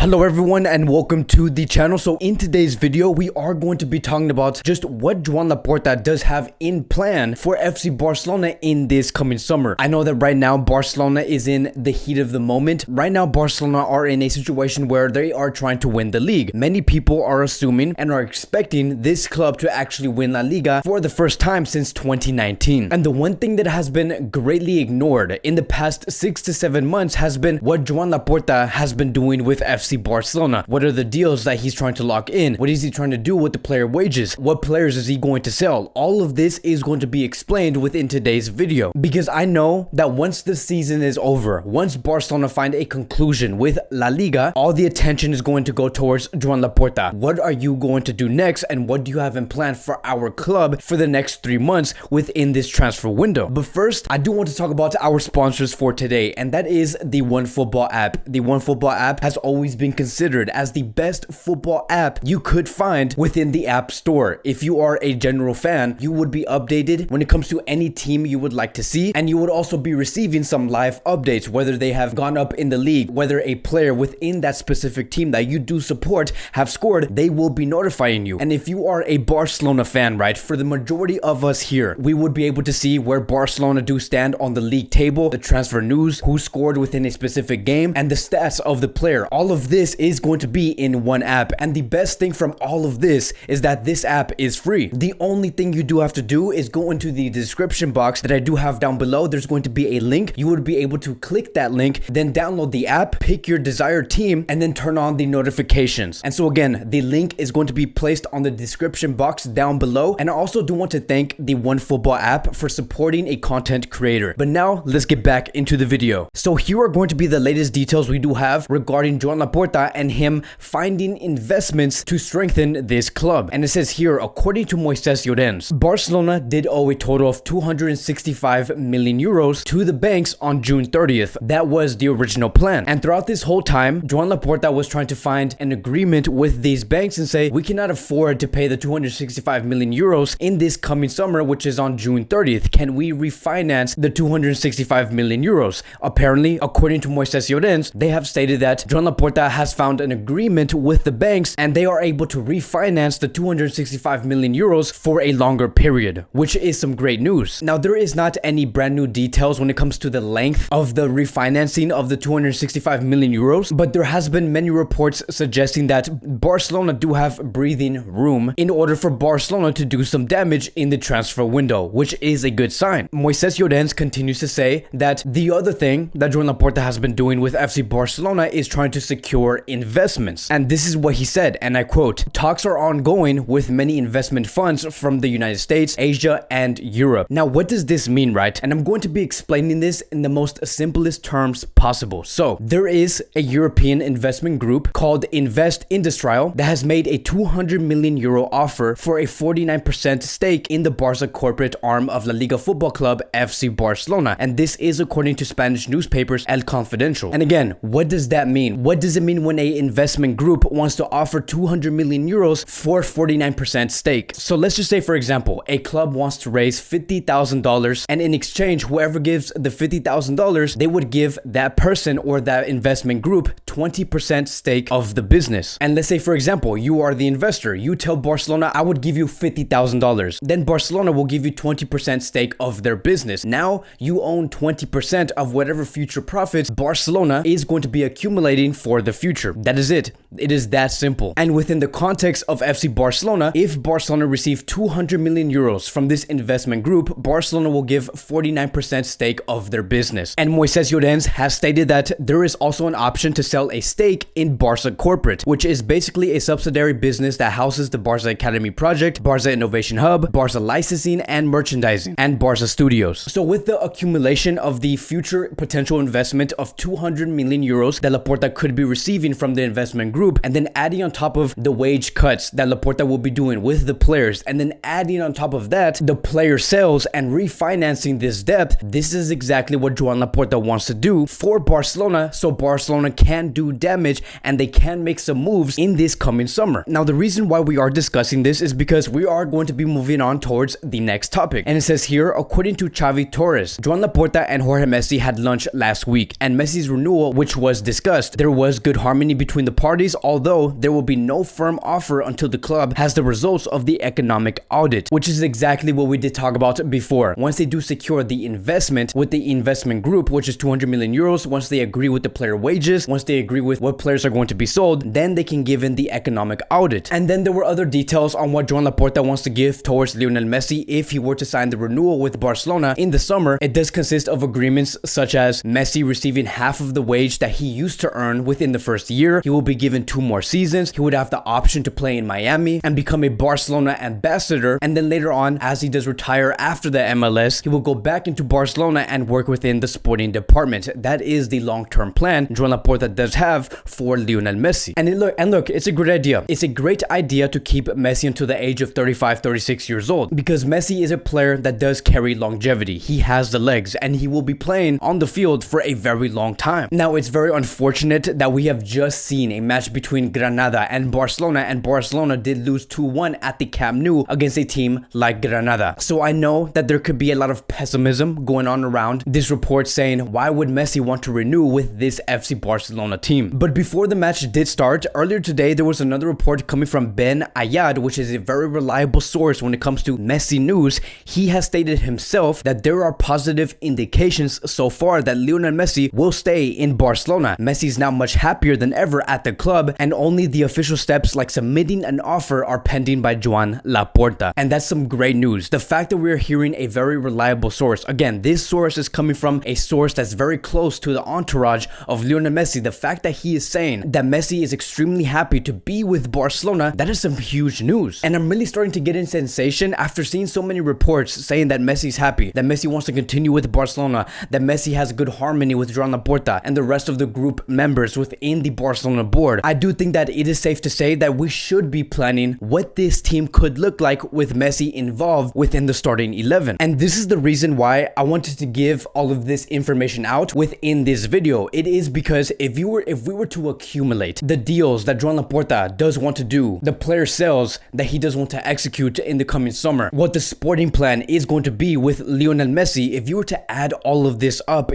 Hello everyone and welcome to the channel. So in today's video, we are going to be talking about just what Joan Laporta does have in plan for FC Barcelona in this coming summer. I know that right now Barcelona is in the heat of the moment. Right now Barcelona are in a situation where they are trying to win the league. Many people are assuming and are expecting this club to actually win La Liga for the first time since 2019. And the one thing that has been greatly ignored in the past 6 to 7 months has been what Joan Laporta has been doing with FC Barcelona. What are the deals that he's trying to lock in? What is he trying to do with the player wages? What players is he going to sell? All of this is going to be explained within today's video, because I know that once the season is over, once Barcelona find a conclusion with La Liga, all the attention is going to go towards Joan Laporta. What are you going to do next, and what do you have in plan for our club for the next 3 months within this transfer window? But first, I do want to talk about our sponsors for today, and that is the OneFootball app. The OneFootball app has always been considered as the best football app you could find within the App Store. If you are a general fan, you would be updated when it comes to any team you would like to see, and you would also be receiving some live updates, whether they have gone up in the league, whether a player within that specific team that you do support have scored, they will be notifying you. And if you are a Barcelona fan, right, for the majority of us here, we would be able to see where Barcelona do stand on the league table, the transfer news, who scored within a specific game, and the stats of the player. All of this is going to be in one app, and the best thing from all of this is that this app is free. The only thing you do have to do is go into the description box that I do have down below. There's going to be a link. You would be able to click that link, then download the app, pick your desired team, and then turn on the notifications. And so again, the link is going to be placed on the description box down below. And I also do want to thank the OneFootball app for supporting a content creator. But now let's get back into the video. So here are going to be the latest details we do have regarding Joan Laporta and him finding investments to strengthen this club. And it says here, according to Moises Llorens, Barcelona did owe a total of 265 million euros to the banks on June 30th. That was the original plan. And throughout this whole time, Joan Laporta was trying to find an agreement with these banks and say, we cannot afford to pay the 265 million euros in this coming summer, which is on June 30th. Can we refinance the 265 million euros? Apparently, according to Moises Llorens, they have stated that Joan Laporta has found an agreement with the banks and they are able to refinance the 265 million euros for a longer period, which is some great news. Now, there is not any brand new details when it comes to the length of the refinancing of the 265 million euros, but there has been many reports suggesting that Barcelona do have breathing room in order for Barcelona to do some damage in the transfer window, which is a good sign. Moises Llorens continues to say that the other thing that Joan Laporta has been doing with FC Barcelona is trying to secure investments. And this is what he said, and I quote, "Talks are ongoing with many investment funds from the United States, Asia, and Europe." Now, what does this mean, right? And I'm going to be explaining this in the most simplest terms possible. So, there is a European investment group called Invest Industrial that has made a 200 million euro offer for a 49% stake in the Barca corporate arm of La Liga Football Club FC Barcelona. And this is according to Spanish newspapers El Confidencial. And again, what does that mean? What does it mean when a investment group wants to offer 200 million euros for 49% stake? So let's just say, for example, a club wants to raise $50,000, and in exchange, whoever gives the $50,000, they would give that person or that investment group 20% stake of the business. And let's say, for example, you are the investor. You tell Barcelona, I would give you $50,000. Then Barcelona will give you 20% stake of their business. Now you own 20% of whatever future profits Barcelona is going to be accumulating for the future. That is it. It is that simple. And within the context of FC Barcelona, if Barcelona receives 200 million euros from this investment group, Barcelona will give 49% stake of their business. And Moises Llorens has stated that there is also an option to sell a stake in Barca Corporate, which is basically a subsidiary business that houses the Barca Academy project, Barca Innovation Hub, Barca Licensing and Merchandising, and Barca Studios. So with the accumulation of the future potential investment of 200 million euros that Laporta could be receiving from the investment group, group, and then adding on top of the wage cuts that Laporta will be doing with the players, and then adding on top of that the player sales and refinancing this debt, this is exactly what Joan Laporta wants to do for Barcelona, so Barcelona can do damage and they can make some moves in this coming summer. Now, the reason why we are discussing this is because we are going to be moving on towards the next topic, and it says here, according to Xavi Torres, Joan Laporta and Jorge Messi had lunch last week, and Messi's renewal, which was discussed, there was good harmony between the parties, although there will be no firm offer until the club has the results of the economic audit, which is exactly what we did talk about before. Once they do secure the investment with the investment group, which is 200 million euros, once they agree with the player wages, once they agree with what players are going to be sold, then they can give in the economic audit. And then there were other details on what Joan Laporta wants to give towards Lionel Messi if he were to sign the renewal with Barcelona in the summer. It does consist of agreements such as Messi receiving half of the wage that he used to earn within the first year. He will be given 2 more seasons. He would have the option to play in Miami and become a Barcelona ambassador. And then later on, as he does retire after the MLS, he will go back into Barcelona and work within the sporting department. That is the long-term plan Joan Laporta does have for Lionel Messi. And look, it's a great idea. It's a great idea to keep Messi until the age of 35, 36 years old, because Messi is a player that does carry longevity. He has the legs and he will be playing on the field for a very long time. Now, it's very unfortunate that we have just seen a match between Granada and Barcelona did lose 2-1 at the Camp Nou against a team like Granada. So I know that there could be a lot of pessimism going on around this report saying, why would Messi want to renew with this FC Barcelona team? But before the match did start, earlier today, there was another report coming from Ben Ayad, which is a very reliable source when it comes to Messi news. He has stated himself that there are positive indications so far that Lionel Messi will stay in Barcelona. Messi is now much happier than ever at the club, and only the official steps like submitting an offer are pending by Joan Laporta. And that's some great news. The fact that we're hearing a very reliable source, again, this source is coming from a source that's very close to the entourage of Lionel Messi. The fact that he is saying that Messi is extremely happy to be with Barcelona, that is some huge news. And I'm really starting to get in sensation after seeing so many reports saying that Messi's happy, that Messi wants to continue with Barcelona, that Messi has good harmony with Joan Laporta and the rest of the group members within the Barcelona board. I do think that it is safe to say that we should be planning what this team could look like with Messi involved within the starting 11. And this is the reason why I wanted to give all of this information out within this video. It is because if we were to accumulate the deals that Joan Laporta does want to do, the player sales that he does want to execute in the coming summer, what the sporting plan is going to be with Lionel Messi, if you were to add all of this up,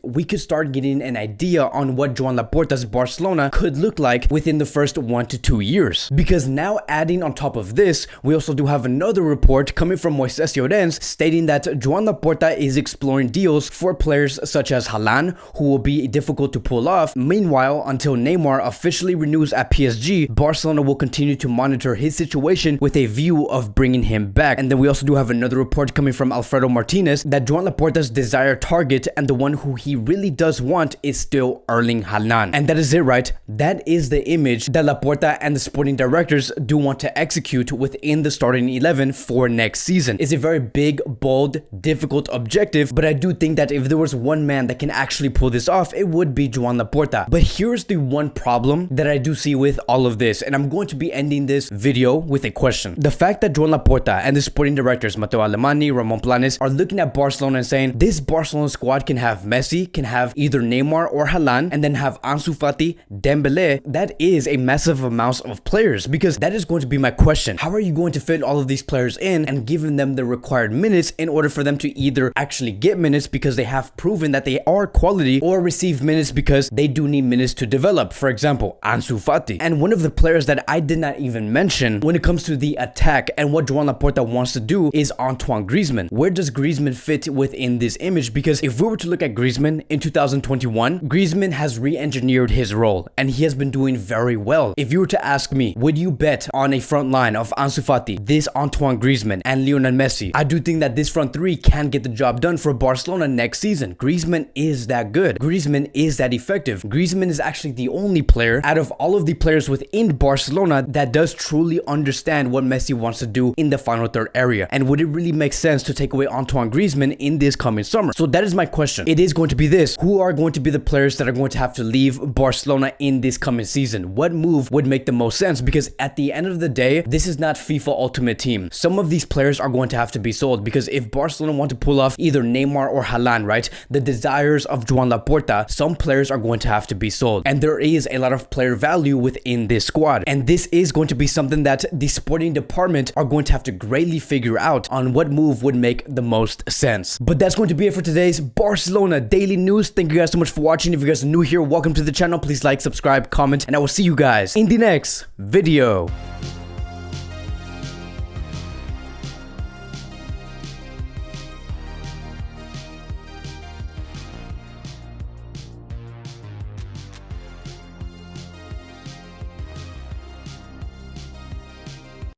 we could start getting an idea on what Joan Laporta's Barcelona could look like within the first 1 to 2 years. Because now, adding on top of this, we also do have another report coming from Moises Llorens stating that Joan Laporta is exploring deals for players such as Haaland, who will be difficult to pull off. Meanwhile, until Neymar officially renews at PSG, Barcelona will continue to monitor his situation with a view of bringing him back. And then we also do have another report coming from Alfredo Martinez that Joan Laporta's desired target and the one who he really does want is still Erling Haaland. And that is it, right? That is the image that Laporta and the sporting directors do want to execute within the starting 11 for next season. It's a very big, bold, difficult objective, but I do think that if there was one man that can actually pull this off, it would be Joan Laporta. But here's the one problem that I do see with all of this, and I'm going to be ending this video with a question. The fact that Joan Laporta and the sporting directors, Matteo Alemany, Ramon Planes, are looking at Barcelona and saying, this Barcelona squad can have Messi, can have either Neymar or Haaland, and then have Ansu Fati, Dembele, that is a massive amount of players, because that is going to be my question. How are you going to fit all of these players in and giving them the required minutes in order for them to either actually get minutes because they have proven that they are quality, or receive minutes because they do need minutes to develop? For example, Ansu Fati. And one of the players that I did not even mention when it comes to the attack and what Joan Laporta wants to do is Antoine Griezmann. Where does Griezmann fit within this image? Because if we were to look at Griezmann in 2021, Griezmann has re-engineered his role and he has been doing very well. If you were to ask me, would you bet on a front line of Ansu Fati, this Antoine Griezmann, and Lionel Messi? I do think that this front three can get the job done for Barcelona next season. Griezmann is that good. Griezmann is that effective. Griezmann is actually the only player out of all of the players within Barcelona that does truly understand what Messi wants to do in the final third area. And would it really make sense to take away Antoine Griezmann in this coming summer? So that is my question. It is going to be this: who are going to be the players that are going to have to leave Barcelona in this coming coming season. What move would make the most sense? Because at the end of the day, this is not FIFA Ultimate Team. Some of these players are going to have to be sold, because if Barcelona want to pull off either Neymar or Haaland, right, the desires of Joan Laporta, some players are going to have to be sold. And there is a lot of player value within this squad. And this is going to be something that the sporting department are going to have to greatly figure out on what move would make the most sense. But that's going to be it for today's Barcelona Daily News. Thank you guys so much for watching. If you guys are new here, welcome to the channel. Please like, subscribe, comment, and I will see you guys in the next video.